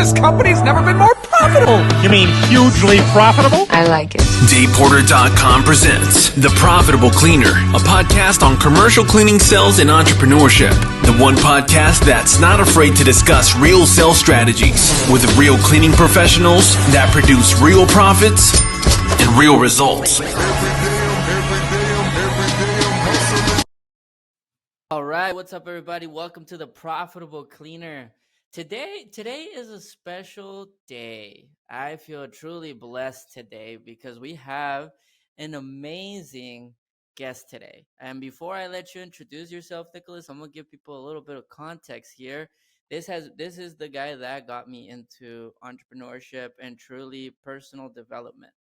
This company's never been more profitable. You mean hugely profitable? I like it. DavePorter.com presents The Profitable Cleaner, a podcast on commercial cleaning sales and entrepreneurship. The one podcast that's not afraid to discuss real sales strategies with real cleaning professionals that produce real profits and real results. All right, what's up, everybody? Welcome to The Profitable Cleaner. Today is a special day. I feel truly blessed today because we have an amazing guest today. And before I let you introduce yourself, Nicholas, I'm gonna give people a little bit of context here. This is the guy that got me into entrepreneurship and truly personal development.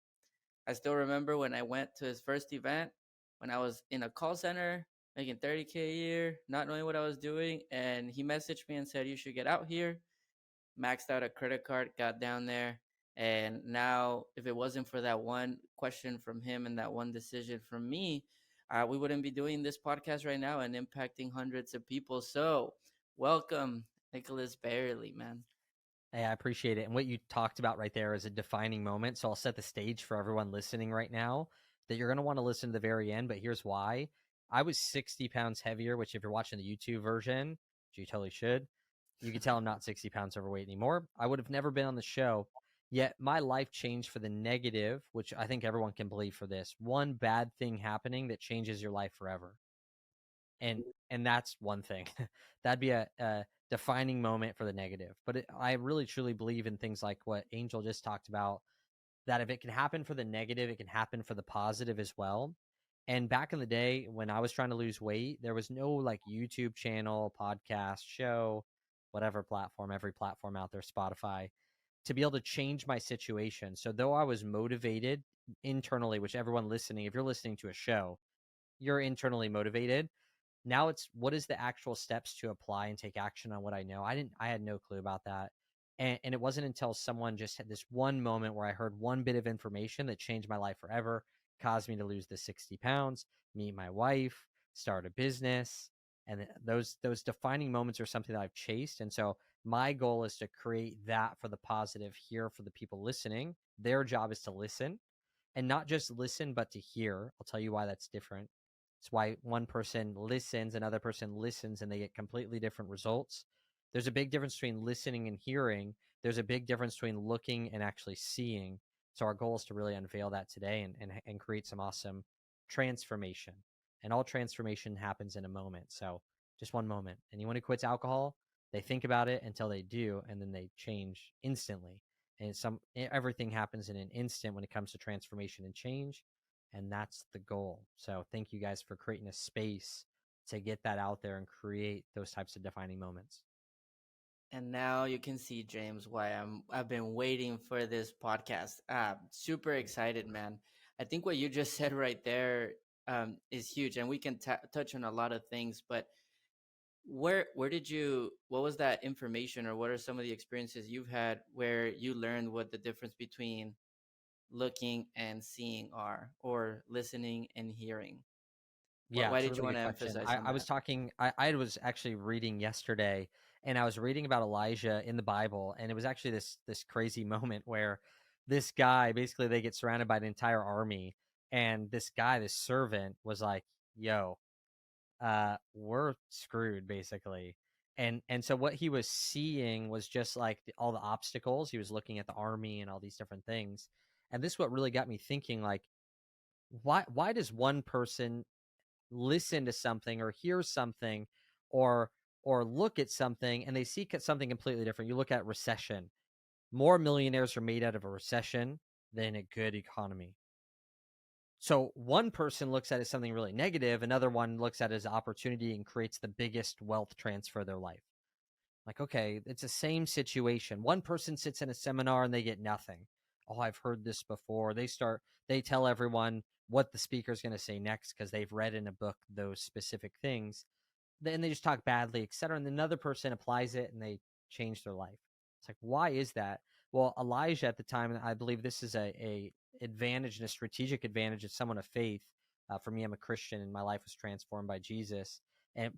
I still remember when I went to his first event when I was in a call center making $30K a year, not knowing what I was doing. And he messaged me and said, you should get out here. Maxed out a credit card, got down there. And now, if it wasn't for that one question from him and that one decision from me, we wouldn't be doing this podcast right now and impacting hundreds of people. So welcome, Nicholas Bayerle, man. Hey, I appreciate it. And what you talked about right there is a defining moment. So I'll set the stage for everyone listening right now that you're going to want to listen to the very end. But here's why. I was 60 pounds heavier, which if you're watching the YouTube version, which you totally should, you can tell I'm not 60 pounds overweight anymore. I would have never been on the show. Yet my life changed for the negative, which I think everyone can believe for this. One bad thing happening that changes your life forever. And that's one thing. That'd be a defining moment for the negative. But I really truly believe in things like what Angel just talked about, that if it can happen for the negative, it can happen for the positive as well. And back in the day when I was trying to lose weight, there was no like YouTube channel, podcast, show, whatever platform, every platform out there, Spotify, to be able to change my situation. So though I was motivated internally, which everyone listening, if you're listening to a show, you're internally motivated. Now it's what is the actual steps to apply and take action on what I know. I had no clue about that. And it wasn't until someone just had this one moment where I heard one bit of information that changed my life forever, caused me to lose the 60 pounds, meet my wife, start a business. And those defining moments are something that I've chased. And so my goal is to create that for the positive here for the people listening. Their job is to listen, and not just listen, but to hear. I'll tell you why that's different. It's why one person listens, another person listens, and they get completely different results. There's a big difference between listening and hearing. There's a big difference between looking and actually seeing. So our goal is to really unveil that today and create some awesome transformation. And all transformation happens in a moment. So just one moment. Anyone who quits alcohol, they think about it until they do, and then they change instantly. And everything happens in an instant when it comes to transformation and change. And that's the goal. So thank you guys for creating a space to get that out there and create those types of defining moments. And now you can see, James, why I've been waiting for this podcast. Super excited, man. I think what you just said right there is huge, and we can touch on a lot of things. But what was that information, or what are some of the experiences you've had where you learned what the difference between looking and seeing are, or listening and hearing? Yeah, Why it's a did you really want to good question. emphasize on I was that? talking, I was actually reading yesterday, and I was reading about Elijah in the Bible, and it was actually this crazy moment where this guy, basically they get surrounded by an entire army, and this guy, this servant, was like, yo, we're screwed, basically. And so what he was seeing was just like all the obstacles. He was looking at the army and all these different things. And this is what really got me thinking, like, why does one person listen to something or hear something or look at something and they see something completely different? You look at recession. More millionaires are made out of a recession than a good economy. So one person looks at it as something really negative, another one looks at it as an opportunity and creates the biggest wealth transfer of their life. Like, okay, it's the same situation. One person sits in a seminar and they get nothing. Oh, I've heard this before. They tell everyone what the speaker is going to say next because they've read in a book those specific things. Then they just talk badly, etc. And another person applies it and they change their life. It's like, why is that? Well, Elijah at the time, I believe this is a advantage and a strategic advantage of someone of faith. For me, I'm a Christian and my life was transformed by Jesus. And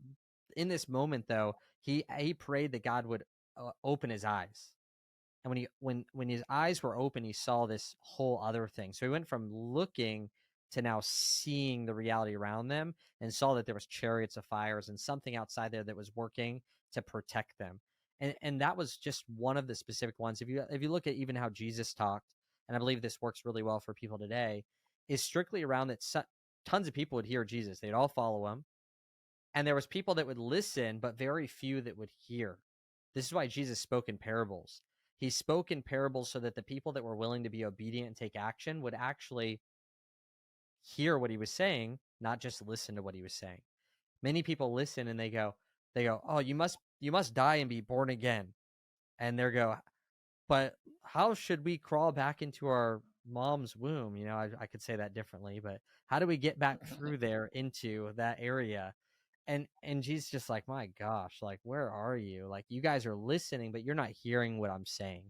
in this moment, though, he prayed that God would open his eyes. And when his eyes were open, he saw this whole other thing. So he went from looking to now seeing the reality around them, and saw that there was chariots of fires and something outside there that was working to protect them. And that was just one of the specific ones. If you look at even how Jesus talked, and I believe this works really well for people today, is strictly around that tons of people would hear Jesus. They'd all follow him. And there was people that would listen, but very few that would hear. This is why Jesus spoke in parables. He spoke in parables so that the people that were willing to be obedient and take action would actually hear what he was saying, not just listen to what he was saying. Many people listen and they go, oh, you must die and be born again. And they go, but how should we crawl back into our mom's womb? I could say that differently, but how do we get back through there into that area? And Jesus just like, my gosh, like, where are you? Like, you guys are listening, but you're not hearing what I'm saying.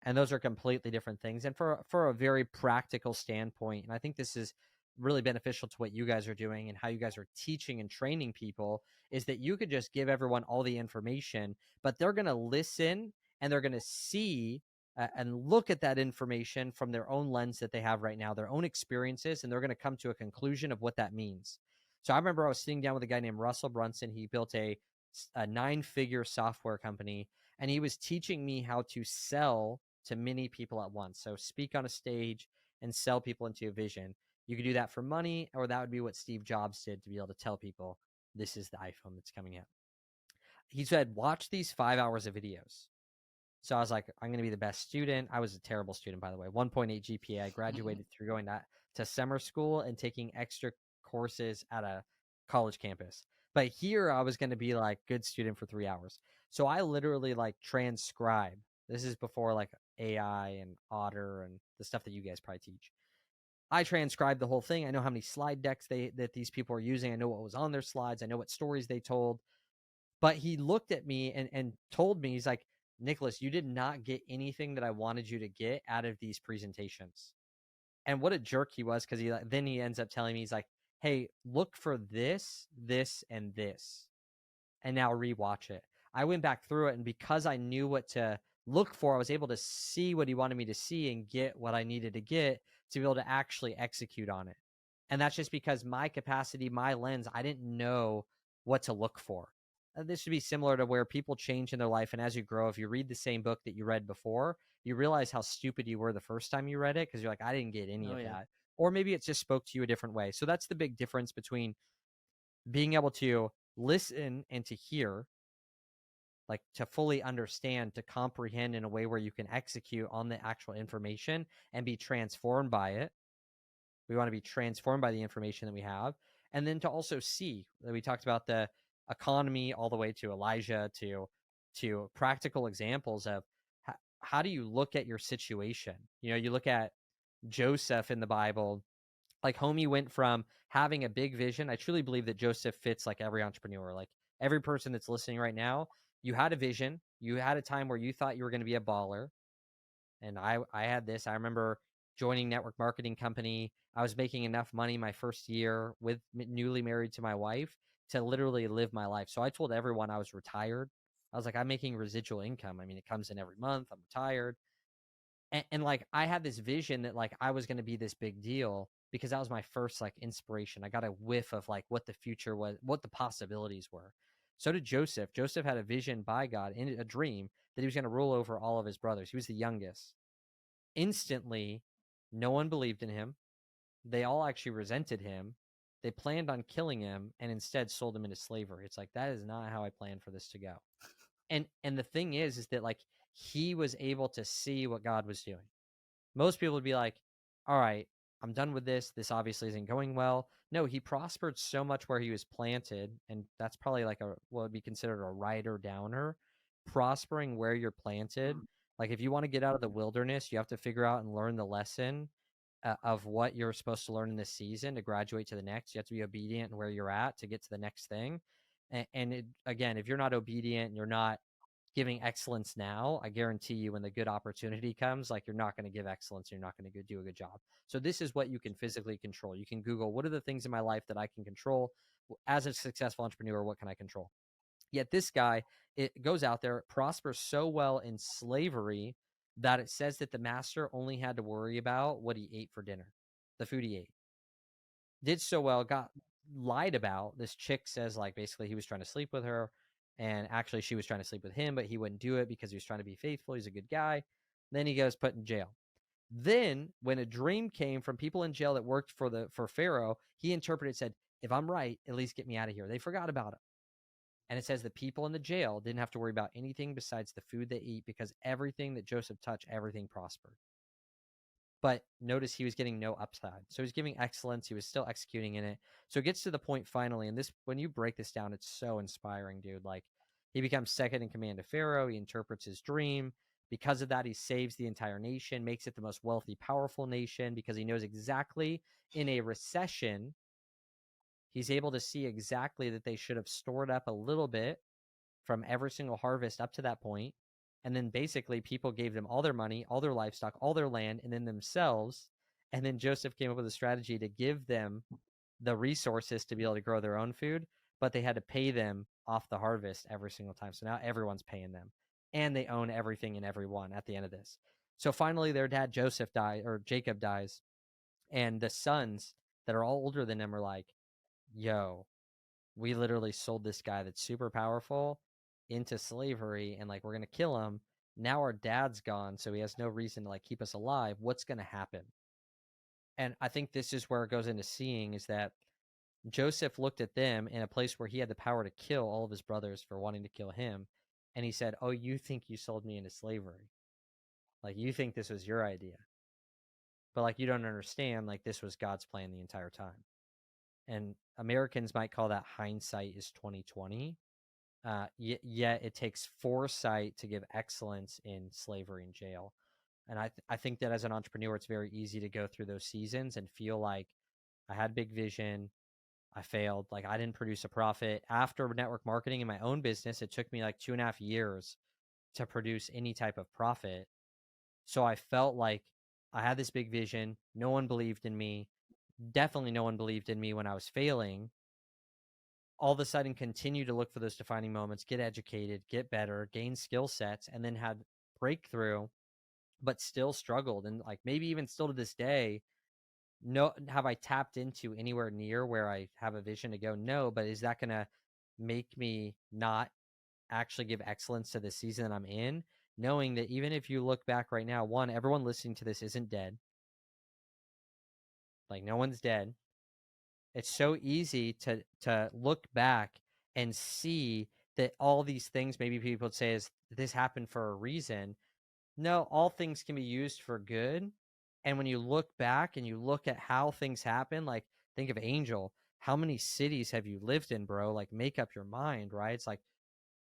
And those are completely different things. And for a very practical standpoint, and I think this is really beneficial to what you guys are doing and how you guys are teaching and training people, is that you could just give everyone all the information, but they're going to listen and they're going to see and look at that information from their own lens that they have right now, their own experiences, and they're going to come to a conclusion of what that means. So I remember I was sitting down with a guy named Russell Brunson. He built a 9-figure software company, and he was teaching me how to sell to many people at once. So speak on a stage and sell people into a vision. You could do that for money, or that would be what Steve Jobs did to be able to tell people, this is the iPhone that's coming out. He said, watch these 5 hours of videos. So I was like, I'm going to be the best student. I was a terrible student, by the way, 1.8 GPA. I graduated through going to summer school and taking extra courses at a college campus. But here I was going to be like good student for 3 hours. So I literally like transcribe. This is before like AI and Otter and the stuff that you guys probably teach. I transcribed the whole thing. I know how many slide decks that these people are using. I know what was on their slides. I know what stories they told. But he looked at me and told me, he's like, Nicholas, you did not get anything that I wanted you to get out of these presentations. And what a jerk he was, because then he ends up telling me, he's like, hey, look for this, this, and this, and now rewatch it. I went back through it, and because I knew what to look for, I was able to see what he wanted me to see and get what I needed to get to be able to actually execute on it. And that's just because my capacity, my lens, I didn't know what to look for. This should be similar to where people change in their life. And as you grow, if you read the same book that you read before, you realize how stupid you were the first time you read it, because you're like, I didn't get any of that. Or maybe it just spoke to you a different way. So that's the big difference between being able to listen and to hear, like to fully understand, to comprehend in a way where you can execute on the actual information and be transformed by it. We want to be transformed by the information that we have. And then to also see that we talked about the economy all the way to Elijah, to practical examples of how do you look at your situation? You look at Joseph in the Bible, like homie went from having a big vision. I truly believe that Joseph fits like every entrepreneur, like every person that's listening right now. You had a vision. You had a time where you thought you were going to be a baller. And I had this. I remember joining network marketing company. I was making enough money my first year with newly married to my wife to literally live my life. So I told everyone I was retired. I was like, I'm making residual income. I mean, it comes in every month. I'm retired. And like, I had this vision that like I was going to be this big deal, because that was my first like inspiration. I got a whiff of like what the future was, what the possibilities were. So did Joseph. Joseph had a vision by God, in a dream, that he was going to rule over all of his brothers. He was the youngest. Instantly, no one believed in him. They all actually resented him. They planned on killing him and instead sold him into slavery. It's like, that is not how I planned for this to go. And the thing is that like he was able to see what God was doing. Most people would be like, all right, I'm done with this. This obviously isn't going well. No, he prospered so much where he was planted. And that's probably like what would be considered a rider downer. Prospering where you're planted. Like if you want to get out of the wilderness, you have to figure out and learn the lesson of what you're supposed to learn in this season to graduate to the next. You have to be obedient in where you're at to get to the next thing. And again, if you're not obedient and you're not giving excellence now, I guarantee you when the good opportunity comes, like you're not going to give excellence. You're not going to do a good job. So this is what you can physically control. You can Google, what are the things in my life that I can control as a successful entrepreneur? What can I control? Yet this guy, it goes out there, prospers so well in slavery that it says that the master only had to worry about what he ate for dinner, the food he ate. Did so well, got lied about. This chick says, like, basically he was trying to sleep with her, and actually she was trying to sleep with him, but he wouldn't do it because he was trying to be faithful. He's a good guy. Then he goes put in jail. Then when a dream came from people in jail that worked for Pharaoh, he interpreted, said, if I'm right, at least get me out of here. They forgot about him. And it says the people in the jail didn't have to worry about anything besides the food they eat, because everything that Joseph touched, everything prospered. But notice he was getting no upside. So he's giving excellence. He was still executing in it. So it gets to the point finally, and this, when you break this down, it's so inspiring, dude. Like, he becomes second in command to Pharaoh. He interprets his dream. Because of that, he saves the entire nation, makes it the most wealthy, powerful nation, because he knows exactly in a recession, he's able to see exactly that they should have stored up a little bit from every single harvest up to that point. And then basically people gave them all their money, all their livestock, all their land, and then themselves. And then Joseph came up with a strategy to give them the resources to be able to grow their own food, but they had to pay them off the harvest every single time. So now everyone's paying them, and they own everything and everyone at the end of this. So finally their dad Joseph dies, or Jacob dies, and the sons that are all older than him are like, yo, we literally sold this guy that's super powerful into slavery, and like, we're gonna kill him. Now our dad's gone, so he has no reason to like keep us alive. What's gonna happen? And I think this is where it goes into seeing, is that Joseph looked at them in a place where he had the power to kill all of his brothers for wanting to kill him, and he said, oh, you think you sold me into slavery? Like, you think this was your idea, but like, you don't understand, like, this was God's plan the entire time. And Americans might call that hindsight is 2020. Yet it takes foresight to give excellence in slavery and jail. And I think that as an entrepreneur, it's very easy to go through those seasons and feel like I had big vision, I failed, like I didn't produce a profit. After network marketing in my own business, it took me like 2.5 years to produce any type of profit. So I felt like I had this big vision. No one believed in me. Definitely no one believed in me when I was failing. All of a sudden continue to look for those defining moments, get educated, get better, gain skill sets, and then had breakthrough, but still struggled. And like, maybe even still to this day, no, have I tapped into anywhere near where I have a vision to go? No, but is that going to make me not actually give excellence to the season that I'm in? Knowing that even if you look back right now, one, everyone listening to this isn't dead. Like, no one's dead. It's so easy to look back and see that all these things, maybe people would say, is this happened for a reason. No, all things can be used for good. And when you look back and you look at how things happen, like, think of Angel. How many cities have you lived in, bro? Like, make up your mind, right? It's like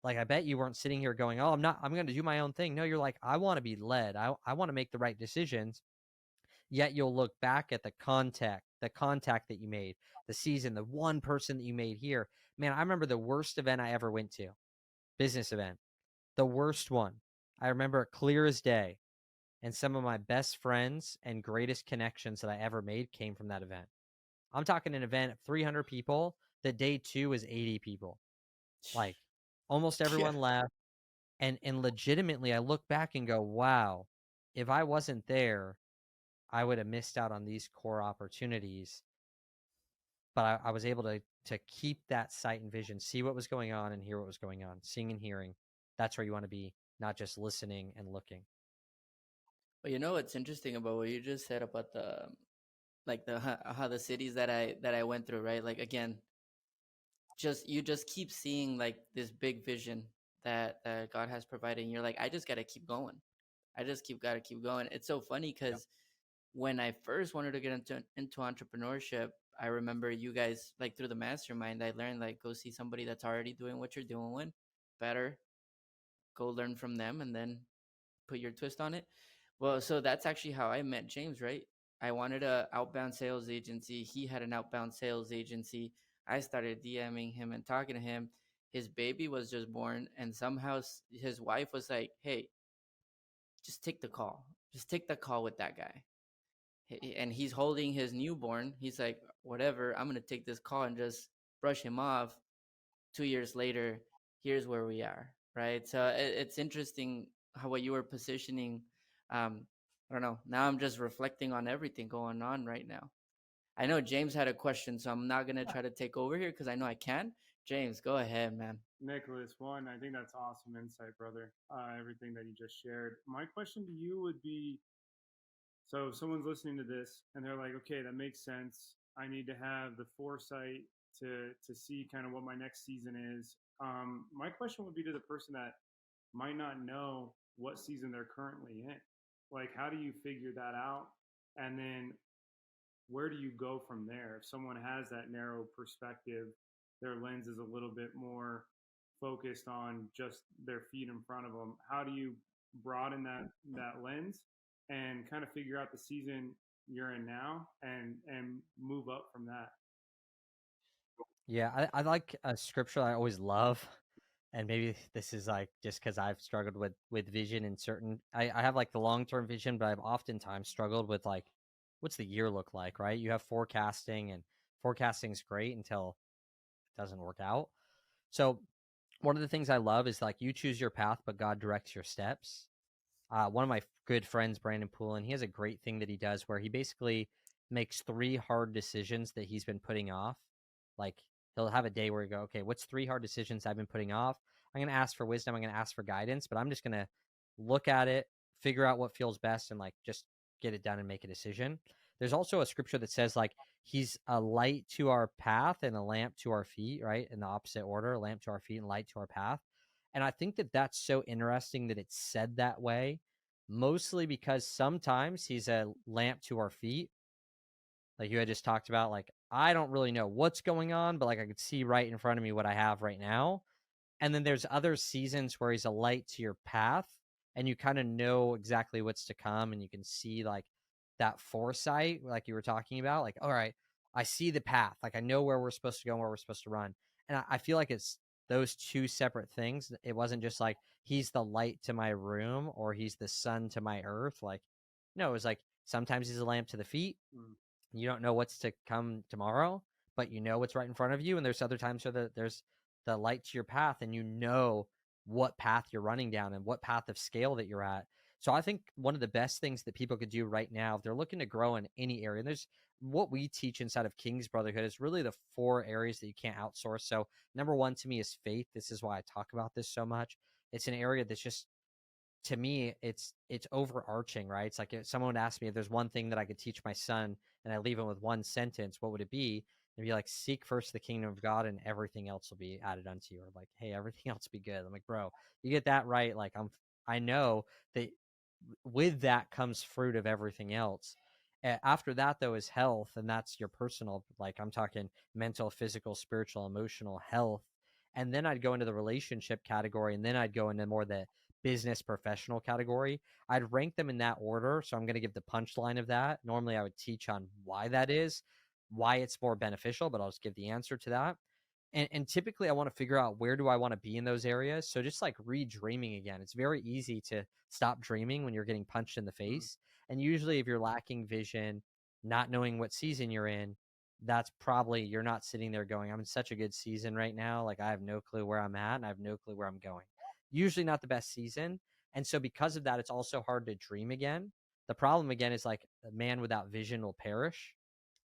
I bet you weren't sitting here going, oh, I'm going to do my own thing. No, you're like, I want to be led. I want to make the right decisions. Yet you'll look back at the contact that you made, the season, the one person that you made here. Man, I remember the worst event I ever went to, business event, the worst one. I remember it clear as day. And some of my best friends and greatest connections that I ever made came from that event. I'm talking an event of 300 people. The day 2 was 80 people. Like, almost everyone left. And legitimately, I look back and go, wow, if I wasn't there, I would have missed out on these core opportunities. But I was able to keep that sight and vision, see what was going on and hear what was going on, seeing and hearing. That's where you want to be, not just listening and looking. Well, you know what's interesting about what you just said about the how the cities that I went through, right? Like, again, you just keep seeing like this big vision that God has provided, and you're like, I just gotta keep going. I just gotta keep going. It's so funny because when I first wanted to get into entrepreneurship, I remember you guys, like, through the mastermind, I learned, like, go see somebody that's already doing what you're doing better, go learn from them, and then put your twist on it. Well, so that's actually how I met James, right? I wanted a outbound sales agency. He had an outbound sales agency. I started DMing him and talking to him. His baby was just born, and somehow his wife was like, hey, just take the call. Just take the call with that guy. And he's holding his newborn. He's like, whatever, I'm going to take this call and just brush him off. 2 years later, here's where we are, right? So it's interesting how what you were positioning. I don't know. Now I'm just reflecting on everything going on right now. I know James had a question, so I'm not gonna try to take over here because I know I can. James, go ahead, man. Nicholas, one, I think that's awesome insight, brother. Everything that you just shared. My question to you would be, so if someone's listening to this and they're like, okay, that makes sense. I need to have the foresight to see kind of what my next season is. My question would be to the person that might not know what season they're currently in. Like, how do you figure that out? And then where do you go from there? If someone has that narrow perspective, their lens is a little bit more focused on just their feet in front of them. How do you broaden that lens and kind of figure out the season you're in now and move up from that? Yeah, I like a scripture I always love, and maybe this is like just because I've struggled with vision in certain. I have like the long term vision, but I've oftentimes struggled with like, what's the year look like, right? You have forecasting, and forecasting's great until it doesn't work out. So one of the things I love is like you choose your path, but God directs your steps. One of my good friends, Brandon Poulin, he has a great thing that he does where he basically makes 3 hard decisions that he's been putting off. Like he'll have a day where you go, okay, what's 3 hard decisions I've been putting off? I'm going to ask for wisdom. I'm going to ask for guidance, but I'm just going to look at it, figure out what feels best, and like just get it done and make a decision. There's also a scripture that says like he's a light to our path and a lamp to our feet, right? In the opposite order, a lamp to our feet and light to our path. And I think that that's so interesting that it's said that way, mostly because sometimes he's a lamp to our feet. Like you had just talked about, like, I don't really know what's going on, but like I could see right in front of me what I have right now. And then there's other seasons where he's a light to your path and you kind of know exactly what's to come and you can see like that foresight, like you were talking about, like, all right, I see the path. Like I know where we're supposed to go and where we're supposed to run. And I feel like it's those 2 separate things. It wasn't just like he's the light to my room or he's the sun to my earth. Like, no, it was like sometimes he's a lamp to the feet. You don't know what's to come tomorrow, but you know what's right in front of you. And there's other times where there's the light to your path and you know what path you're running down and what path of scale that you're at. So I think one of the best things that people could do right now, if they're looking to grow in any area, and there's what we teach inside of Kings Brotherhood is really the 4 areas that you can't outsource. So number 1 to me is faith. This is why I talk about this so much. It's an area that's just, to me, it's overarching, right? It's like if someone asked me if there's one thing that I could teach my son and I leave him with one sentence, what would it be? It'd be like, seek first the kingdom of God and everything else will be added unto you. Or like, hey, everything else be good. I'm like, bro, you get that right. Like I know that with that comes fruit of everything else. After that, though, is health, and that's your personal, like I'm talking mental, physical, spiritual, emotional health. And then I'd go into the relationship category, and then I'd go into more the business professional category. I'd rank them in that order. So I'm going to give the punchline of that. Normally, I would teach on why that is, why it's more beneficial, but I'll just give the answer to that. And typically I want to figure out where do I want to be in those areas. So just like re-dreaming again, it's very easy to stop dreaming when you're getting punched in the face. And usually if you're lacking vision, not knowing what season you're in, that's probably you're not sitting there going, I'm in such a good season right now. Like I have no clue where I'm at and I have no clue where I'm going. Usually not the best season. And so because of that, it's also hard to dream again. The problem again is like a man without vision will perish,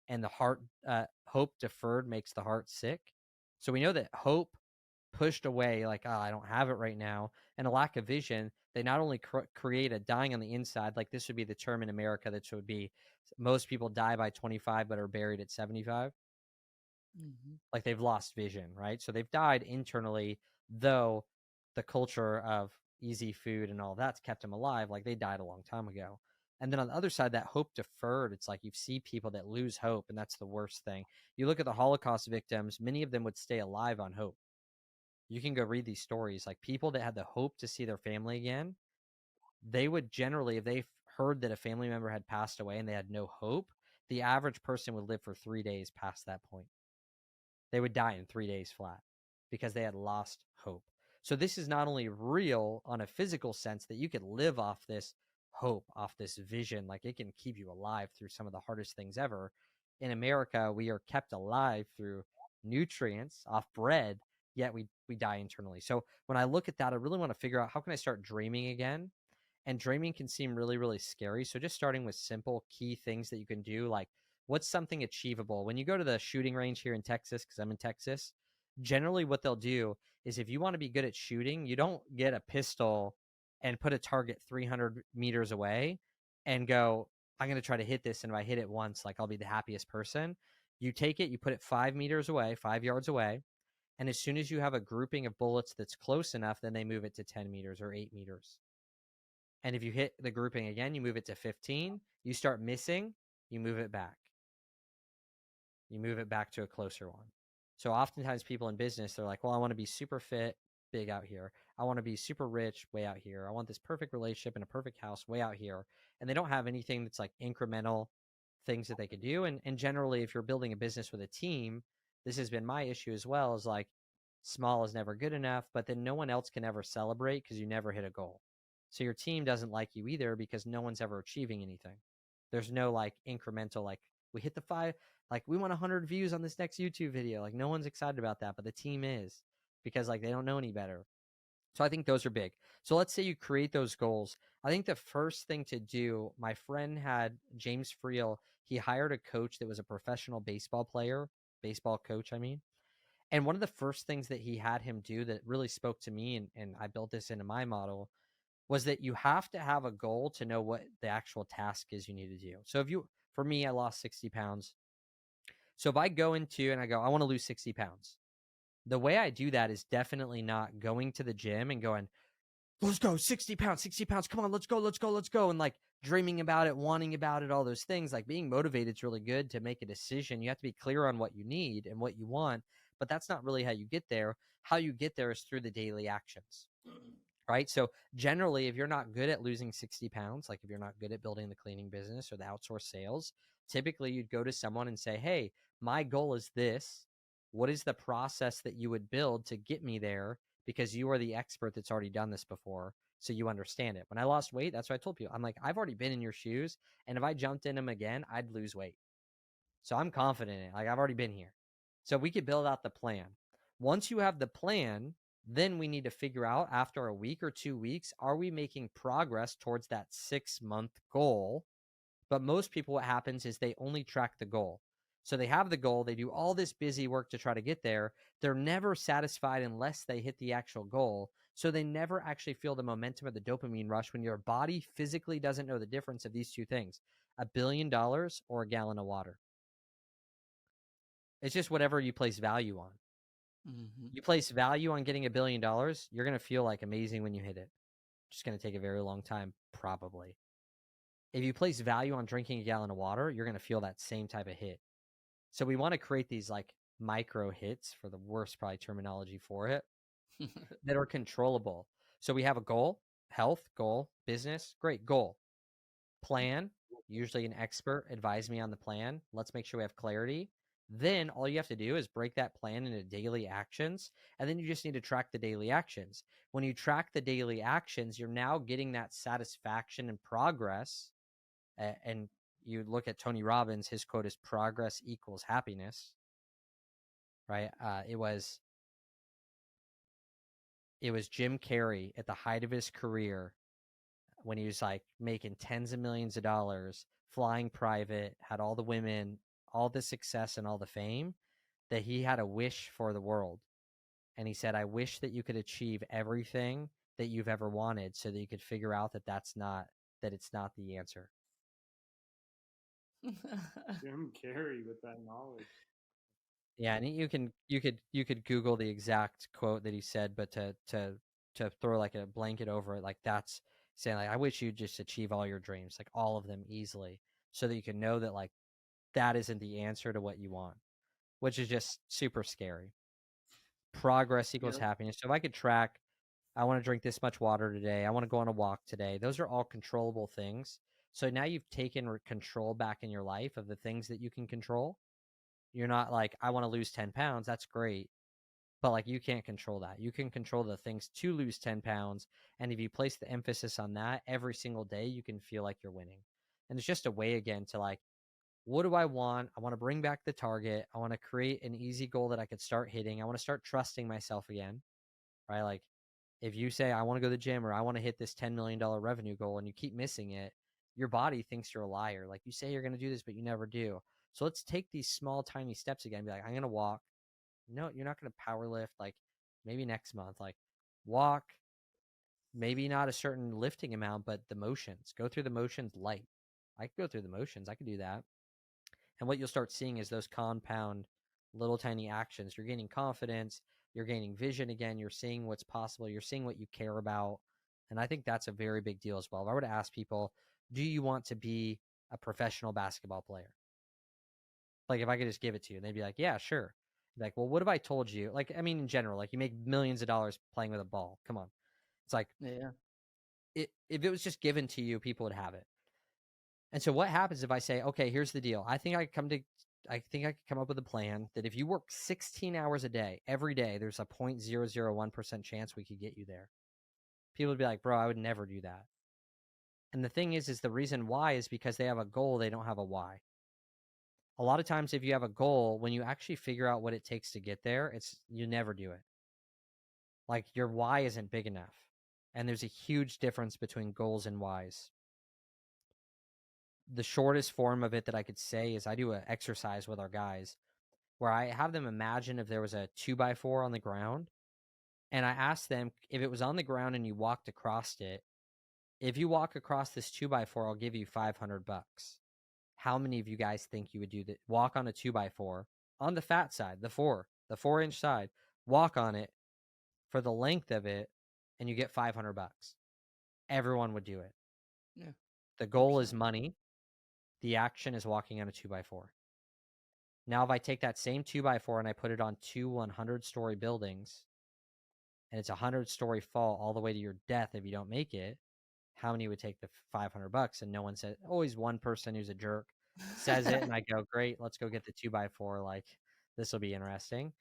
and the heart hope deferred makes the heart sick. So we know that hope pushed away, like, oh, I don't have it right now, and a lack of vision, they not only create a dying on the inside, like this would be the term in America that would be most people die by 25 but are buried at 75. Like they've lost vision, right? So they've died internally, though the culture of easy food and all that's kept them alive. Like they died a long time ago. And then on the other side, that hope deferred, it's like you see people that lose hope, and that's the worst thing. You look at the Holocaust victims, many of them would stay alive on hope. You can go read these stories, like people that had the hope to see their family again, they would generally, if they heard that a family member had passed away and they had no hope, the average person would live for 3 days past that point. They would die in 3 days flat because they had lost hope. So this is not only real on a physical sense that you could live off this hope, off this vision, like it can keep you alive through some of the hardest things ever. In America, we are kept alive through nutrients off bread, yet we die internally. So when I look at that, I really want to figure out how can I start dreaming again. And dreaming can seem really, really scary. So just starting with simple key things that you can do, like what's something achievable? When you go to the shooting range here in Texas, because I'm in Texas, generally what they'll do is if you want to be good at shooting, you don't get a pistol and put a target 300 meters away and go, I'm going to try to hit this. And if I hit it once, like I'll be the happiest person. You take it, you put it 5 meters away, 5 yards away. And as soon as you have a grouping of bullets that's close enough, then they move it to 10 meters or 8 meters. And if you hit the grouping again, you move it to 15. You start missing, you move it back. You move it back to a closer one. So oftentimes people in business, they're like, well, I want to be super fit, big out here. I want to be super rich, way out here. I want this perfect relationship and a perfect house, way out here. And they don't have anything that's like incremental things that they could do. And generally, if you're building a business with a team, this has been my issue as well, is like small is never good enough, but then no one else can ever celebrate because you never hit a goal. So your team doesn't like you either because no one's ever achieving anything. There's no like incremental, like we hit the 5, like we want 100 views on this next YouTube video. Like no one's excited about that, but the team is, because like they don't know any better. So I think those are big. So let's say you create those goals. I think the first thing to do, my friend had James Friel, he hired a coach that was a professional baseball coach, I mean. And one of the first things that he had him do that really spoke to me, and I built this into my model, was that you have to have a goal to know what the actual task is you need to do. So for me, I lost 60 pounds. So if I go into and I go, I want to lose 60 pounds. The way I do that is definitely not going to the gym and going, let's go, 60 pounds. Come on, let's go. And like dreaming about it, wanting about it, all those things. Like being motivated is really good to make a decision. You have to be clear on what you need and what you want, but that's not really how you get there. How you get there is through the daily actions. Right? So generally, if you're not good at losing 60 pounds, like if you're not good at building the cleaning business or the outsourced sales, typically you'd go to someone and say, hey, my goal is this. What is the process that you would build to get me there? Because you are the expert that's already done this before. So you understand it. When I lost weight, that's what I told people. I'm like, I've already been in your shoes. And if I jumped in them again, I'd lose weight. So I'm confident in it. Like I've already been here. So we could build out the plan. Once you have the plan, then we need to figure out after a week or 2 weeks, are we making progress towards that 6-month goal? But most people, what happens is they only track the goal. So they have the goal, they do all this busy work to try to get there. They're never satisfied unless they hit the actual goal. So they never actually feel the momentum of the dopamine rush when your body physically doesn't know the difference of these two things, $1 billion or a gallon of water. It's just whatever you place value on. Mm-hmm. You place value on getting $1 billion, you're going to feel like amazing when you hit it. Just going to take a very long time, probably. If you place value on drinking a gallon of water, you're going to feel that same type of hit. So we want to create these like micro hits, for the worst probably terminology for it, that are controllable. So we have a goal, health goal, business, great goal. Plan, usually an expert advise me on the plan. Let's make sure we have clarity. Then all you have to do is break that plan into daily actions. And then you just need to track the daily actions. When you track the daily actions, you're now getting that satisfaction and progress. And you look at Tony Robbins, his quote is progress equals happiness, right? It was Jim Carrey at the height of his career when he was like making tens of millions of dollars, flying private, had all the women, all the success and all the fame, that he had a wish for the world. And he said, I wish that you could achieve everything that you've ever wanted so that you could figure out that it's not the answer. Jim Carrey with that knowledge. Yeah, and you could Google the exact quote that he said, but to throw like a blanket over it, like that's saying like, I wish you'd just achieve all your dreams, like all of them easily, so that you can know that like that isn't the answer to what you want, which is just super scary. Progress equals happiness. So if I could track, I want to drink this much water today, I want to go on a walk today, those are all controllable things. So now you've taken control back in your life of the things that you can control. You're not like, I want to lose 10 pounds. That's great. But like, you can't control that. You can control the things to lose 10 pounds. And if you place the emphasis on that every single day, you can feel like you're winning. And it's just a way again to like what do I want? I want to bring back the target. I want to create an easy goal that I could start hitting. I want to start trusting myself again, right? Like if you say, I want to go to the gym or I want to hit this $10 million revenue goal and you keep missing it, your body thinks you're a liar. Like you say you're going to do this, but you never do. So let's take these small, tiny steps again. Be like, I'm going to walk. No, you're not going to power lift. Like maybe next month, like walk, maybe not a certain lifting amount, but the motions. Go through the motions light. I could go through the motions. I could do that. And what you'll start seeing is those compound little tiny actions. You're gaining confidence. You're gaining vision again. You're seeing what's possible. You're seeing what you care about. And I think that's a very big deal as well. If I were to ask people, do you want to be a professional basketball player? Like if I could just give it to you and they'd be like, yeah, sure. Like, well, what have I told you? Like, I mean, in general, like you make millions of dollars playing with a ball. Come on. It's like, Yeah. if it was just given to you, people would have it. And so what happens if I say, okay, here's the deal. I think I could come up with a plan that if you work 16 hours a day, every day, there's a 0.001% chance we could get you there. People would be like, bro, I would never do that. And the thing is the reason why is because they have a goal. They don't have a why. A lot of times if you have a goal, when you actually figure out what it takes to get there, you never do it. Like your why isn't big enough. And there's a huge difference between goals and whys. The shortest form of it that I could say is I do an exercise with our guys where I have them imagine if there was a 2x4 on the ground. And I ask them if it was on the ground and you walked across it, if you walk across this 2x4, I'll give you $500. How many of you guys think you would do that? Walk on a 2x4 on the fat side, the 4-inch side, walk on it for the length of it, and you get $500. Everyone would do it. Yeah. The goal is money. The action is walking on a 2x4. Now, if I take that same 2x4 and I put it on two 100-story buildings, and it's a 100-story fall all the way to your death if you don't make it, how many would take the $500? And no one said, always one person who's a jerk says it, and I go, great, let's go get the 2x4. Like, this will be interesting.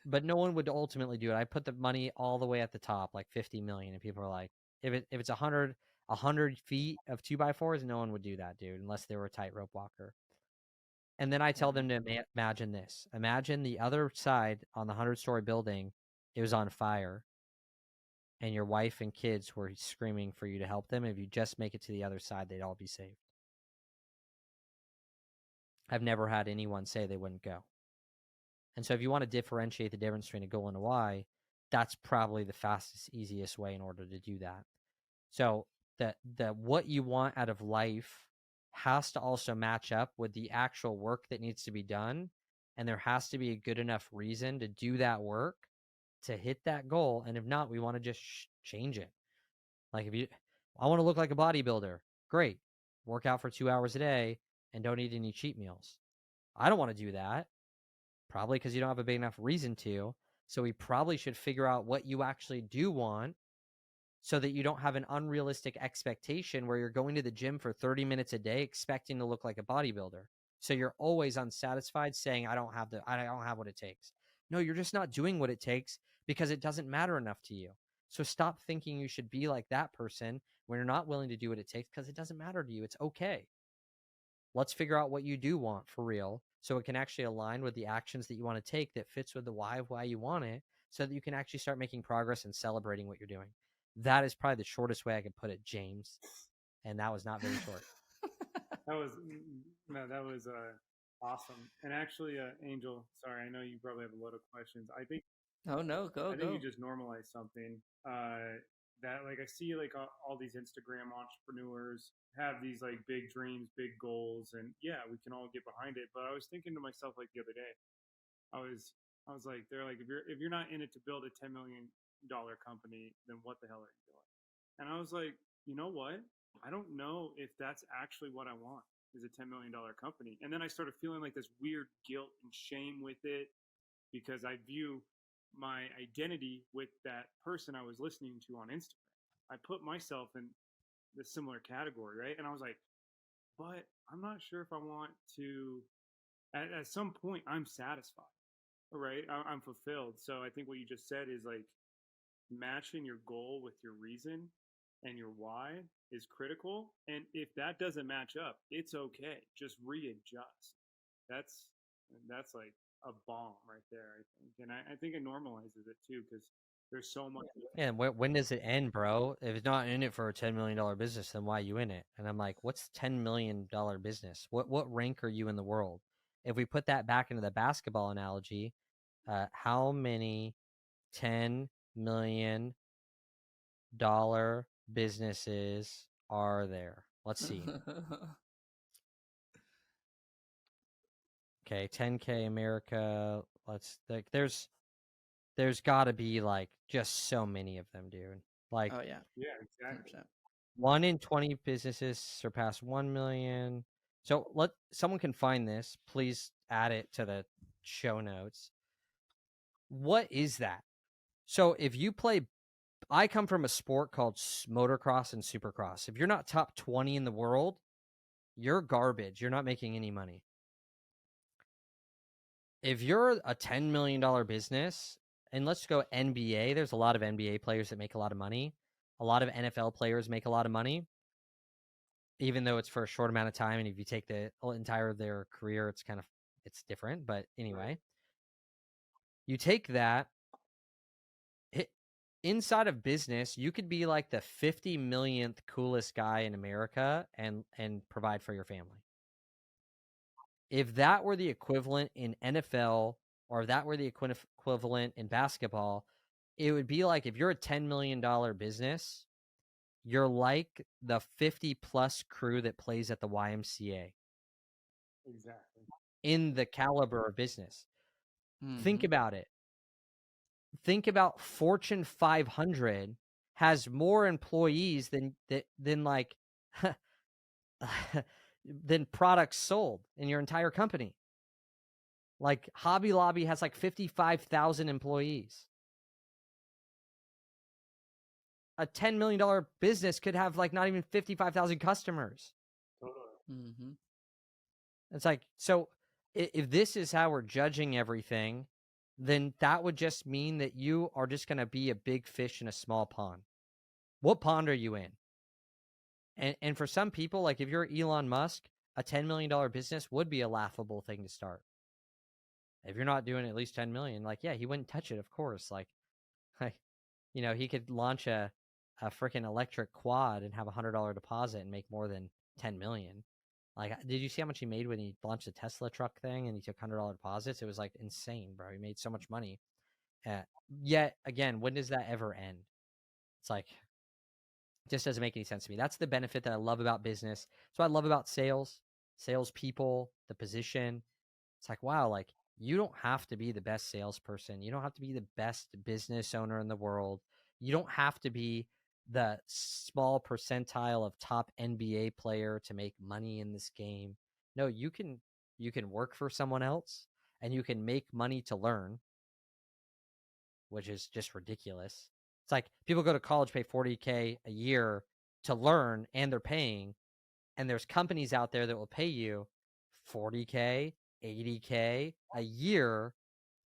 But no one would ultimately do it. I put the money all the way at the top, like 50 million, and people are like, if it's 100 feet of 2x4s, no one would do that, dude, unless they were a tightrope walker. And then I tell them to imagine this. Imagine the other side on the 100-story building, it was on fire, and your wife and kids were screaming for you to help them. If you just make it to the other side, they'd all be saved. I've never had anyone say they wouldn't go. And so if you want to differentiate the difference between a goal and a why, that's probably the fastest, easiest way in order to do that. So that what you want out of life has to also match up with the actual work that needs to be done. And there has to be a good enough reason to do that work to hit that goal. And if not, we want to just change it. Like I want to look like a bodybuilder. Great. Work out for 2 hours a day and don't eat any cheat meals. I don't want to do that. Probably because you don't have a big enough reason to. So we probably should figure out what you actually do want so that you don't have an unrealistic expectation where you're going to the gym for 30 minutes a day expecting to look like a bodybuilder. So you're always unsatisfied saying, I don't have what it takes. No, you're just not doing what it takes because it doesn't matter enough to you. So stop thinking you should be like that person when you're not willing to do what it takes because it doesn't matter to you. It's okay. Let's figure out what you do want for real so it can actually align with the actions that you want to take that fits with the why of why you want it so that you can actually start making progress and celebrating what you're doing. That is probably the shortest way I could put it, James. And that was not very short. That was awesome. And actually, Angel, sorry, I know you probably have a lot of questions. I think Oh no, go. you just normalized something that like I see like all these Instagram entrepreneurs have these like big dreams, big goals, and yeah, we can all get behind it. But I was thinking to myself like the other day, I was like, they're like, if you're not in it to build a $10 million company, then what the hell are you doing? And I was like, you know what? I don't know if that's actually what I want is a $10 million company. And then I started feeling like this weird guilt and shame with it because I view my identity with that person I was listening to on Instagram. I put myself in the similar category, right? And I was like, but I'm not sure if I want to, at some point, I'm satisfied, right? I'm fulfilled. So I think what you just said is like matching your goal with your reason and your why is critical. And if that doesn't match up, it's okay. Just readjust. That's like a bomb right there, I think. And I think it normalizes it too, because there's so much. Yeah, and when does it end, bro? If it's not in it for a $10 million business, then why are you in it? And I'm like, what's $10 million business? What rank are you in the world? If we put that back into the basketball analogy, how many $10 million businesses are there? Let's see. Okay, 10K America. There's got to be like just so many of them, dude. Like, Oh yeah, Yeah, exactly. 100%. 1 in 20 businesses surpass 1 million. So someone can find this. Please add it to the show notes. What is that? So if you play, I come from a sport called motocross and supercross. If you're not top 20 in the world, you're garbage. You're not making any money. If you're a $10 million business, and let's go NBA, there's a lot of NBA players that make a lot of money. A lot of NFL players make a lot of money, even though it's for a short amount of time. And if you take the entire of their career, it's different. But anyway, you take that inside of business, you could be like the 50 millionth coolest guy in America and provide for your family. If that were the equivalent in NFL, or if that were the equivalent in basketball, it would be like if you're a $10 million business, you're like the 50 plus crew that plays at the YMCA Exactly. in the caliber of business. Think Mhm. about it. Think about Fortune 500 has more employees than like than products sold in your entire company. Like Hobby Lobby has like 55,000 employees. A $10 million business could have like not even 55,000 customers. Totally. Mhm. It's like, so if this is how we're judging everything, then that would just mean that you are just going to be a big fish in a small pond. What pond are you in? And for some people, like if you're Elon Musk, a $10 million business would be a laughable thing to start. If you're not doing at least 10 million, like, yeah, he wouldn't touch it, of course. Like, he could launch a freaking electric quad and have $100 deposit and make more than 10 million. Like, did you see how much he made when he launched the Tesla truck thing and he took $100 deposits? It was like insane, bro. He made so much money. Yet again, when does that ever end? It's like, it just doesn't make any sense to me. That's the benefit that I love about business. So I love about salespeople, the position. It's like, wow, like you don't have to be the best salesperson. You don't have to be the best business owner in the world. You don't have to be the small percentile of top NBA player to make money in this game. No, you can work for someone else and you can make money to learn, which is just ridiculous. It's like people go to college, pay $40K a year to learn, and they're paying, and there's companies out there that will pay you $40K, $80K a year,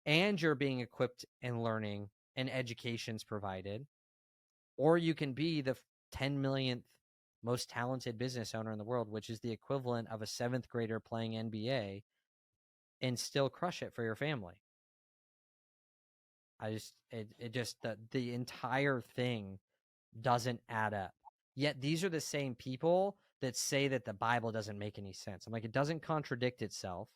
and you're being equipped and learning, and education's provided. Or you can be the 10 millionth most talented business owner in the world, which is the equivalent of a 7th grader playing NBA, and still crush it for your family. The entire thing doesn't add up. Yet these are the same people that say that the Bible doesn't make any sense. I'm like, it doesn't contradict itself.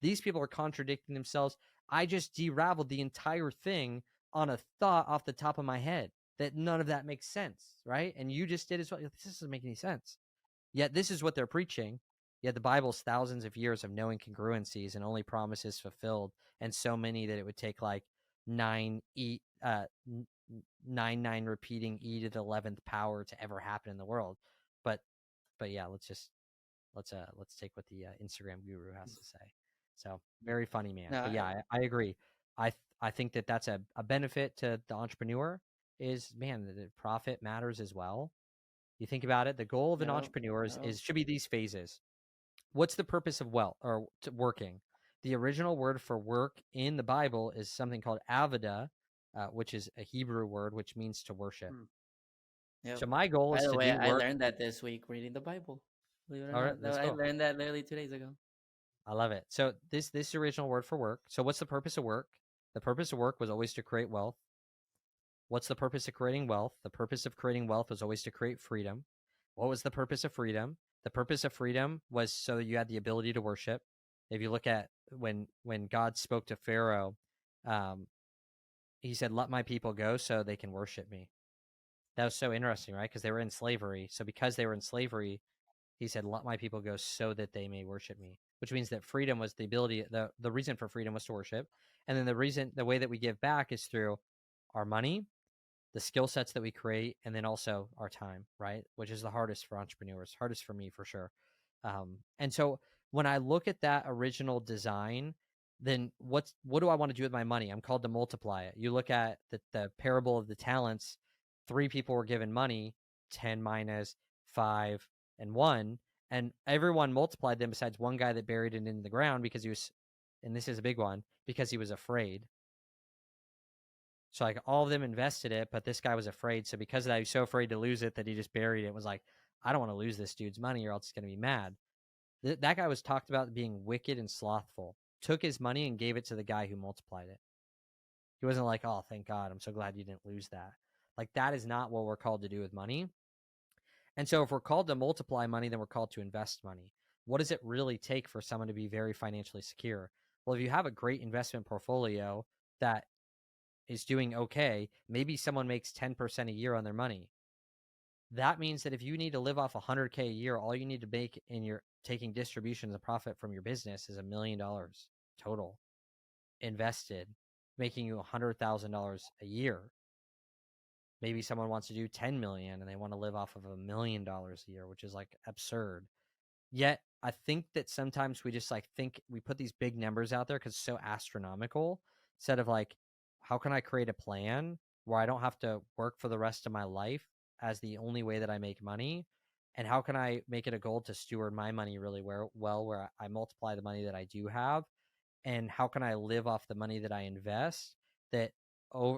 These people are contradicting themselves. I just deraveled the entire thing on a thought off the top of my head that none of that makes sense, right? And you just did as well. This doesn't make any sense. Yet this is what they're preaching. Yet the Bible's thousands of years of no incongruencies and only promises fulfilled, and so many that it would take like 9 repeating e to the 11th power to ever happen in the world. But yeah, let's take what the Instagram guru has to say. So very funny, man. No, But yeah, I agree. I think that's a benefit to the entrepreneur is, man, the profit matters as well. You think about it, the goal of an entrepreneur should be these phases. What's the purpose of working? The original word for work in the Bible is something called avada, which is a Hebrew word which means to worship. Yep. So my goal By is the to way, do I work. learned that this week reading the Bible. Believe it or All right, not, though, let's I go. learned that literally 2 days ago. I love it. So this original word for work. So what's the purpose of work? The purpose of work was always to create wealth. What's the purpose of creating wealth? The purpose of creating wealth was always to create freedom. What was the purpose of freedom? The purpose of freedom was so you had the ability to worship. If you look at when God spoke to Pharaoh, um, he said, "Let my people go so they can worship me." That was so interesting, right? Because they were in slavery. So because they were in slavery, he said, "Let my people go so that they may worship me," which means that freedom was the ability, the reason for freedom was to worship. And then the way that we give back is through our money, the skill sets that we create, and then also our time, right? Which is the hardest for entrepreneurs, hardest for me for sure. And so when I look at that original design, then what do I want to do with my money? I'm called to multiply it. You look at the parable of the talents, 3 people were given money, 10 minus 5 and 1, and everyone multiplied them besides one guy that buried it in the ground because he was, and this is a big one, because he was afraid. So like all of them invested it, but this guy was afraid. So because of that, he was so afraid to lose it that he just buried it. Was like, I don't want to lose this dude's money or else he's going to be mad. That guy was talked about being wicked and slothful. Took his money and gave it to the guy who multiplied it. He wasn't like, oh, thank God, I'm so glad you didn't lose that. Like that is not what we're called to do with money. And so if we're called to multiply money, then we're called to invest money. What does it really take for someone to be very financially secure? Well, if you have a great investment portfolio that is doing okay, maybe someone makes 10% a year on their money. That means that if you need to live off 100K a year, all you need to make in your taking distributions of profit from your business is $1 million total invested, making you $100,000 a year. Maybe someone wants to do 10 million and they want to live off of $1 million a year, which is like absurd. Yet I think that sometimes we just like think we put these big numbers out there because it's so astronomical instead of like, how can I create a plan where I don't have to work for the rest of my life as the only way that I make money? And how can I make it a goal to steward my money really well, where I multiply the money that I do have? And how can I live off the money that I invest that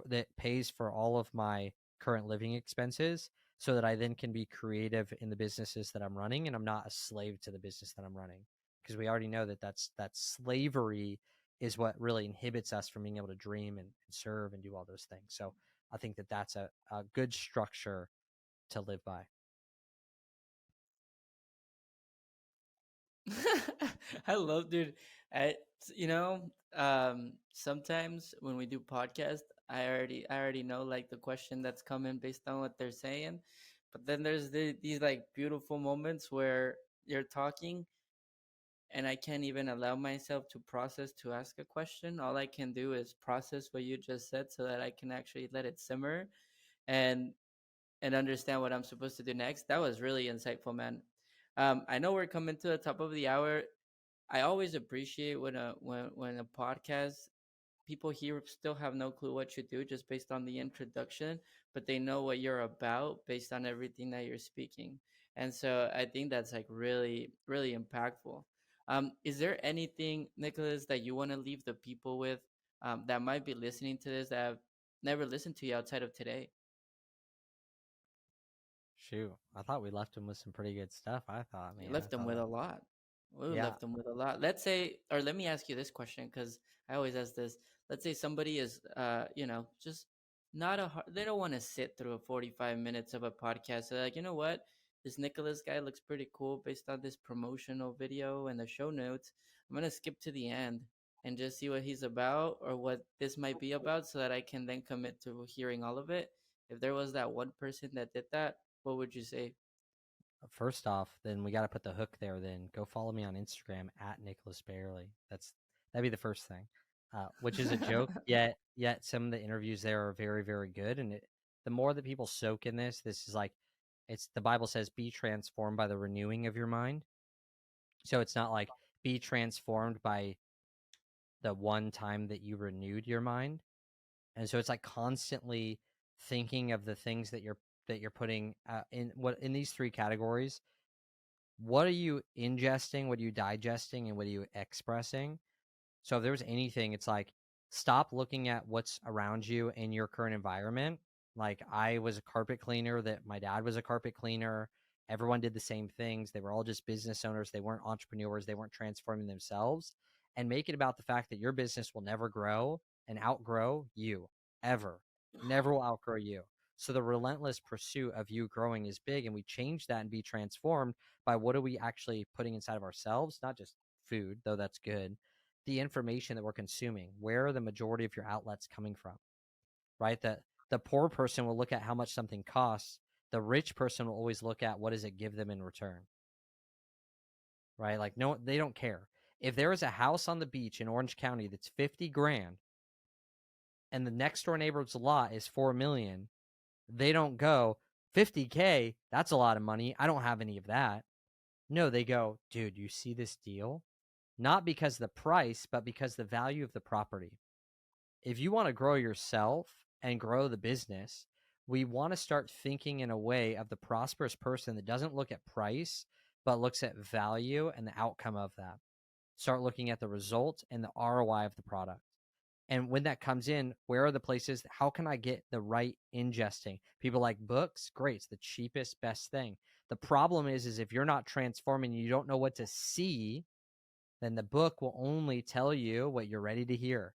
that pays for all of my current living expenses so that I then can be creative in the businesses that I'm running and I'm not a slave to the business that I'm running? Because we already know that that slavery is what really inhibits us from being able to dream and serve and do all those things. So I think that that's a good structure to live by. I love, dude. I, sometimes when we do podcast, I already know like the question that's coming based on what they're saying, but then there's these like beautiful moments where you're talking, and I can't even allow myself to process to ask a question. All I can do is process what you just said, so that I can actually let it simmer, and understand what I'm supposed to do next. That was really insightful, man. I know we're coming to the top of the hour. I always appreciate when a podcast, people here still have no clue what you do just based on the introduction, but they know what you're about based on everything that you're speaking. And so I think that's like really, really impactful. Is there anything, Nicholas, that you want to leave the people with, that might be listening to this that have never listened to you outside of today? Shoot, I thought we left him with some pretty good stuff. I thought, You man, I left them thought with that, a lot. We yeah, left them with a lot. Let's say, or let me ask you this question, because I always ask this. Let's say somebody is, just not they don't want to sit through a 45 minutes of a podcast. They're like, you know what? This Nicholas guy looks pretty cool based on this promotional video and the show notes. I'm going to skip to the end and just see what he's about or what this might be about so that I can then commit to hearing all of it. If there was that one person that did that, what would you say? first off, then we got to put the hook there. Then go follow me on Instagram at Nicholas Bayerle. That'd be the first thing, which is a joke. Yet some of the interviews there are very, very good. And the more that people soak in this is like, it's the Bible says, be transformed by the renewing of your mind. So it's not like be transformed by the one time that you renewed your mind. And so it's like constantly thinking of the things that you're putting in these 3 categories. What are you ingesting, what are you digesting, and what are you expressing? So if there was anything, it's like, stop looking at what's around you in your current environment Like I was a carpet cleaner, that my dad was a carpet cleaner. Everyone did the same things. They were all just business owners. They weren't entrepreneurs. They weren't transforming themselves. And make it about the fact that your business will never grow and outgrow you ever. Never will outgrow you. So the relentless pursuit of you growing is big. And we change that and be transformed by what are we actually putting inside of ourselves? Not just food, though that's good. The information that we're consuming. Where are the majority of your outlets coming from? Right? The poor person will look at how much something costs. The rich person will always look at what does it give them in return. Right? Like, no, they don't care. If there is a house on the beach in Orange County that's 50 grand and the next door neighbor's lot is 4 million, they don't go 50K. That's a lot of money. I don't have any of that. No, they go, dude, you see this deal? Not because of the price, but because the value of the property. If you want to grow yourself and grow the business, we want to start thinking in a way of the prosperous person that doesn't look at price, but looks at value and the outcome of that. Start looking at the result and the ROI of the product. And when that comes in, where are the places? How can I get the right ingesting? People like books, great. It's the cheapest, best thing. The problem is if you're not transforming, you don't know what to see, then the book will only tell you what you're ready to hear.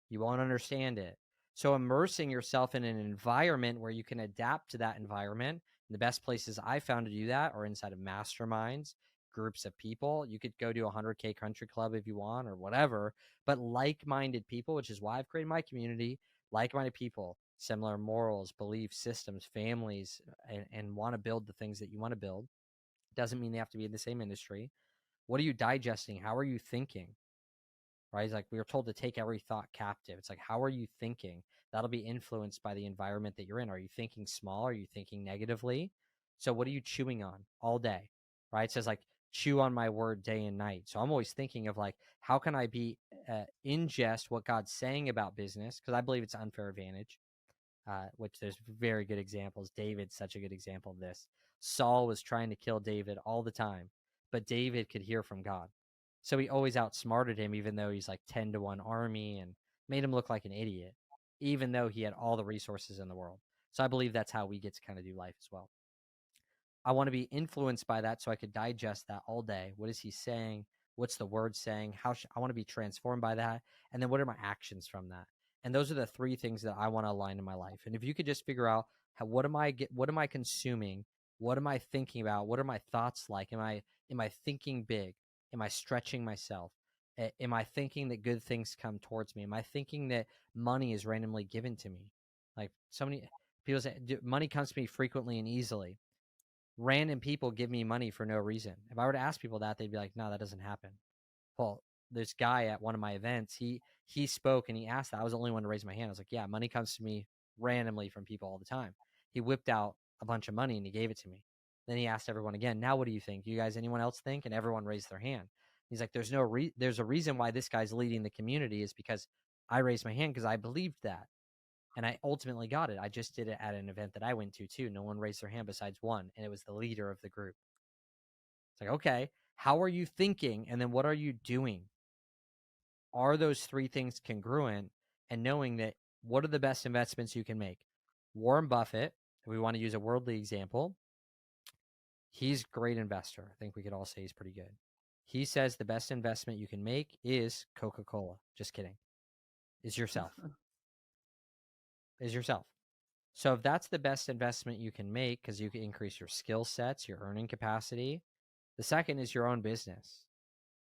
You won't understand it. So immersing yourself in an environment where you can adapt to that environment. The best places I found to do that are inside of masterminds, groups of people. You could go to a 100K country club if you want or whatever, but like-minded people, which is why I've created my community, like-minded people, similar morals, beliefs, systems, families, and want to build the things that you want to build. Doesn't mean they have to be in the same industry. What are you digesting? How are you thinking? Right? It's like we were told to take every thought captive. It's like, how are you thinking? That'll be influenced by the environment that you're in. Are you thinking small? Are you thinking negatively? So what are you chewing on all day? Right? It says like, chew on my word day and night. So I'm always thinking of like, how can I ingest what God's saying about business? Because I believe it's unfair advantage, which there's very good examples. David's such a good example of this. Saul was trying to kill David all the time, but David could hear from God. So he always outsmarted him, even though he's like 10-1 army, and made him look like an idiot, even though he had all the resources in the world. So I believe that's how we get to kind of do life as well. I want to be influenced by that so I could digest that all day. What is he saying? What's the word saying? I want to be transformed by that. And then what are my actions from that? And those are the three things that I want to align in my life. And if you could just figure out what am I consuming? What am I thinking about? What are my thoughts like? Am I thinking big? Am I stretching myself? Am I thinking that good things come towards me? Am I thinking that money is randomly given to me? Like so many people say, money comes to me frequently and easily. Random people give me money for no reason. If I were to ask people that, they'd be like, no, that doesn't happen. Well, this guy at one of my events, he spoke and he asked that. I was the only one to raise my hand. I was like, yeah, money comes to me randomly from people all the time. He whipped out a bunch of money and he gave it to me. Then he asked everyone again, now what do you think? Do you guys, anyone else think? And everyone raised their hand. He's like, there's a reason why this guy's leading the community is because I raised my hand because I believed that. And I ultimately got it. I just did it at an event that I went to too. No one raised their hand besides one, and it was the leader of the group. It's like, okay, how are you thinking? And then what are you doing? Are those three things congruent? And knowing that what are the best investments you can make? Warren Buffett, if we want to use a worldly example, he's a great investor. I think we could all say he's pretty good. He says the best investment you can make is Coca-Cola. Just kidding. Is yourself. Is yourself. So if that's the best investment you can make, because you can increase your skill sets, your earning capacity, the second is your own business.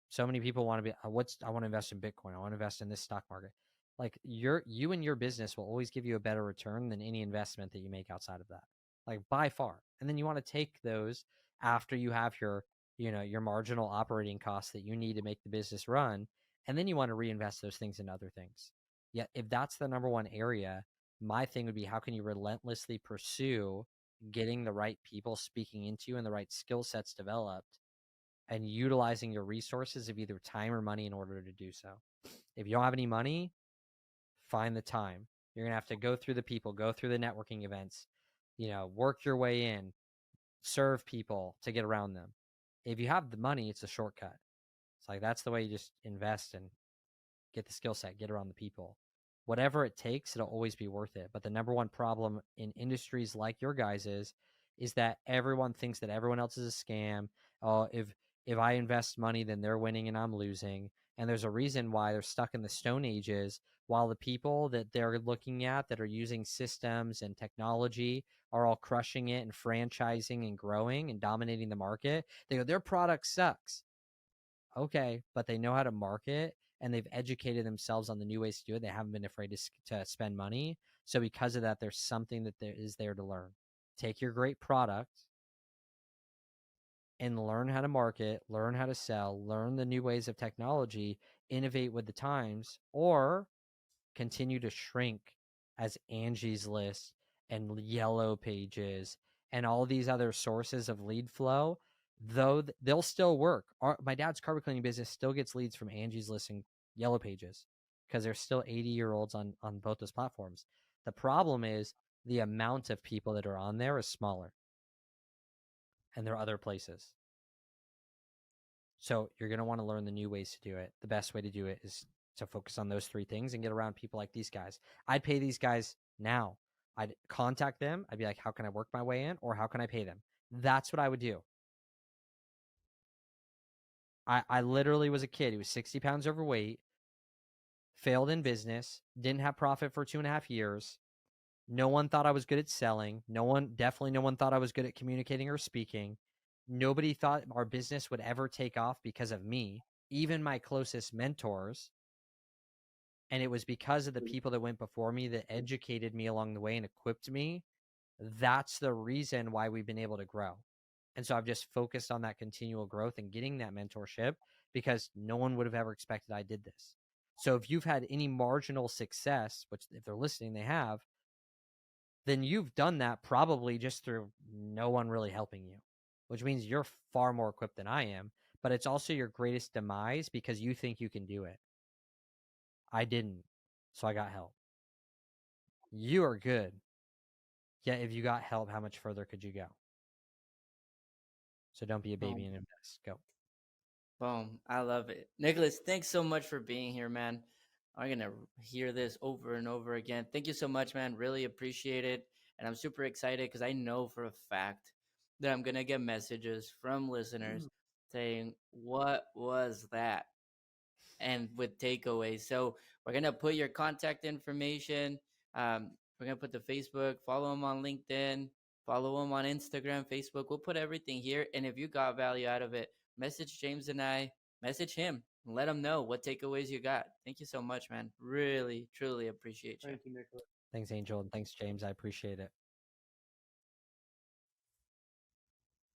So many people want to be, I want to invest in Bitcoin. I want to invest in this stock market. Like you and your business will always give you a better return than any investment that you make outside of that, like by far. And then you want to take those after you have your marginal operating costs that you need to make the business run. And then you want to reinvest those things in other things. Yet if that's the number one area, my thing would be, how can you relentlessly pursue getting the right people speaking into you and the right skill sets developed and utilizing your resources of either time or money in order to do so. If you don't have any money, find the time. You're going to have to go through the people, go through the networking events, work your way in, serve people to get around them. If you have the money, it's a shortcut. It's like, that's the way you just invest and get the skill set, get around the people. whatever it takes, it'll always be worth it. But the number one problem in industries like your guys is that everyone thinks that everyone else is a scam. Oh, if I invest money, then they're winning and I'm losing. And there's a reason why they're stuck in the Stone Ages, while the people that they're looking at that are using systems and technology are all crushing it and franchising and growing and dominating the market. They go, their product sucks. Okay, but they know how to market and they've educated themselves on the new ways to do it. They haven't been afraid to spend money. So because of that, there's something that there is there to learn. Take your great product and learn how to market, learn how to sell, learn the new ways of technology, innovate with the times, or continue to shrink as Angie's List and Yellow Pages and all these other sources of lead flow, though they'll still work. My dad's carpet cleaning business still gets leads from Angie's List and Yellow Pages because there's still 80-year-olds on both those platforms. The problem is the amount of people that are on there is smaller, and there are other places. So you're going to want to learn the new ways to do it. The best way to do it is to focus on those 3 things and get around people like these guys. I'd pay these guys now. I'd contact them. I'd be like, how can I work my way in, or how can I pay them? That's what I would do. I literally was a kid who was 60 pounds overweight, failed in business, didn't have profit for 2.5 years. No one thought I was good at selling. Definitely no one thought I was good at communicating or speaking. Nobody thought our business would ever take off because of me, even my closest mentors. And it was because of the people that went before me that educated me along the way and equipped me. That's the reason why we've been able to grow. And so I've just focused on that continual growth and getting that mentorship, because no one would have ever expected I did this. So if you've had any marginal success, which if they're listening, they have, then you've done that probably just through no one really helping you, which means you're far more equipped than I am. But it's also your greatest demise because you think you can do it. I didn't, so I got help. You are good. Yet if you got help, how much further could you go? So don't be a baby and invest. Go. Boom. I love it. Nicholas, thanks so much for being here, man. I'm going to hear this over and over again. Thank you so much, man. Really appreciate it. And I'm super excited because I know for a fact that I'm going to get messages from listeners saying, what was that? And with takeaways. So we're going to put your contact information. We're going to put the Facebook, follow them on LinkedIn, follow them on Instagram, Facebook. We'll put everything here. And if you got value out of it, message James and I, message him, and let him know what takeaways you got. Thank you so much, man. Really, truly appreciate you. Thank you, Nicholas. Thanks, Angel. And thanks, James. I appreciate it.